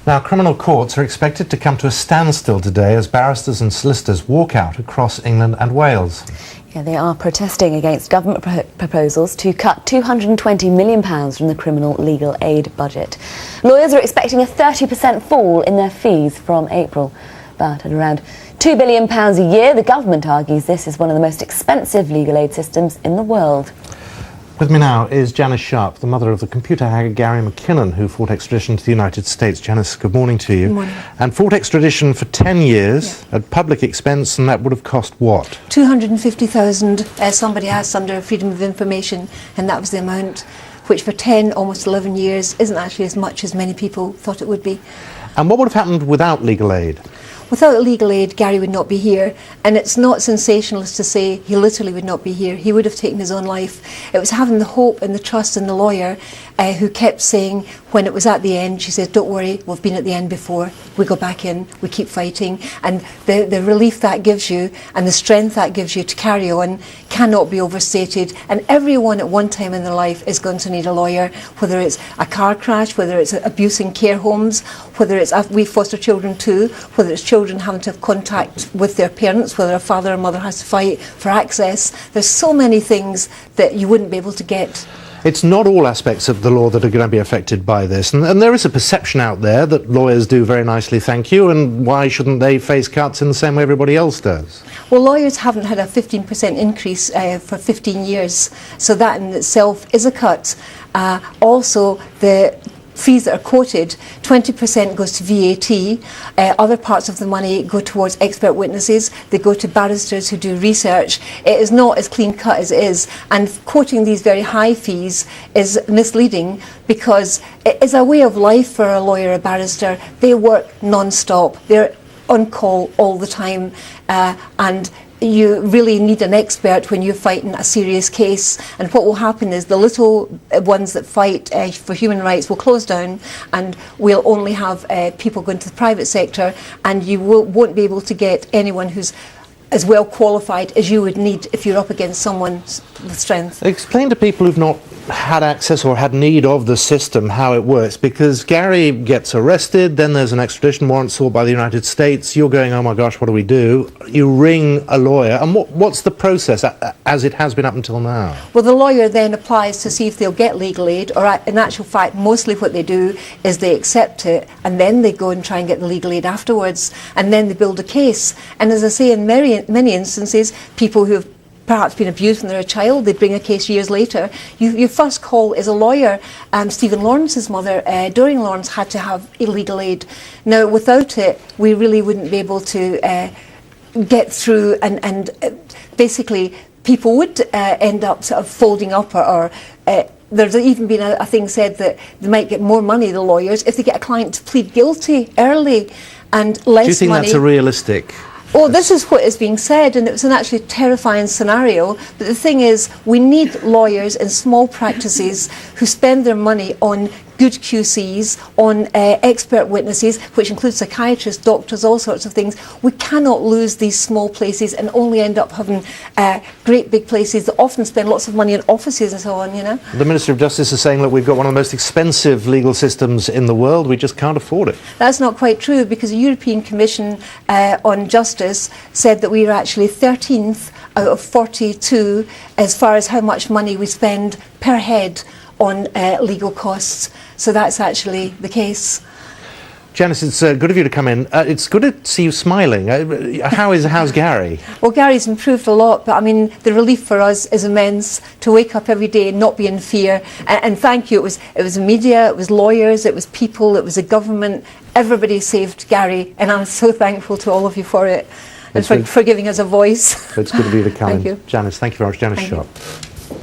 Now, criminal courts are expected to come to a standstill today as barristers and solicitors walk out across England and Wales. Yeah, they are protesting against government proposals to cut £220 million from the criminal legal aid budget. Lawyers are expecting a 30% fall in their fees from April. But at around £2 billion a year, the government argues this is one of the most expensive legal aid systems in the world. With me now is Janis Sharp, the mother of the computer hacker Gary McKinnon, who fought extradition to the United States. Janis, good morning to you. Good morning. And fought extradition for 10 years at public expense, and that would have cost what? $250,000, somebody asked under Freedom of Information, and that was the amount, which for 10, almost 11 years, isn't actually as much as many people thought it would be. And what would have happened without legal aid? Without legal aid, Gary would not be here, and it's not sensationalist to say he literally would not be here. He would have taken his own life. It was having the hope and the trust in the lawyer who kept saying, when it was at the end, she said, don't worry, we've been at the end before, we go back in, we keep fighting. And the relief that gives you and the strength that gives you to carry on cannot be overstated. And everyone at one time in their life is going to need a lawyer, whether it's a car crash, whether it's abuse in care homes, whether it's, we foster children too, whether it's children having to have contact with their parents, whether a father or mother has to fight for access. There's so many things that you wouldn't be able to get. It's not all aspects of the law that are going to be affected by this, and there is a perception out there that lawyers do very nicely, thank you, and why shouldn't they face cuts in the same way everybody else does? Well, lawyers haven't had a 15% increase for 15 years, so that in itself is a cut. Also, the fees that are quoted, 20% goes to VAT, other parts of the money go towards expert witnesses, they go to barristers who do research. It is not as clean cut as it is, and quoting these very high fees is misleading because it is a way of life for a lawyer, a barrister. They work non-stop, they're on call all the time, and you really need an expert when you're fighting a serious case. And what will happen is the little ones that fight for human rights will close down, and we'll only have people going to the private sector, and you won't be able to get anyone who's as well qualified as you would need if you're up against someone with strength. Explain to people who've not had access or had need of the system how it works, because Gary gets arrested, then there's an extradition warrant sought by the United States, you're going, oh my gosh, what do we do? You ring a lawyer, and what's the process as it has been up until now? Well, the lawyer then applies to see if they'll get legal aid, or in actual fact mostly what they do is they accept it and then they go and try and get the legal aid afterwards, and then they build a case. And as I say, in many instances, people who have perhaps been abused when they're a child, they bring a case years later. Your first call is a lawyer. Stephen Lawrence's mother, Doreen Lawrence, had to have illegal aid. Now, without it, we really wouldn't be able to get through, and basically people would end up sort of folding up, or there's even been a thing said that they might get more money, the lawyers, if they get a client to plead guilty early and less money. Do you think that's a realistic? Oh, this is what is being said, and it was an actually terrifying scenario. But the thing is, we need lawyers in small practices who spend their money on good QCs, on expert witnesses, which includes psychiatrists, doctors, all sorts of things. We cannot lose these small places and only end up having great big places that often spend lots of money on offices and so on, you know. The Minister of Justice is saying, look, we've got one of the most expensive legal systems in the world, we just can't afford it. That's not quite true, because the European Commission on Justice said that we are actually 13th out of 42 as far as how much money we spend per head on legal costs. So that's actually the case. Janis, it's good of you to come in. It's good to see you smiling. How's Gary? Well, Gary's improved a lot, but I mean, the relief for us is immense to wake up every day and not be in fear. And thank you. It was the media, it was lawyers, it was people, it was the government. Everybody saved Gary, and I'm so thankful to all of you for it and for giving us a voice. It's good of you to come in. Thank you. Janis, thank you very much. Janis Sharp.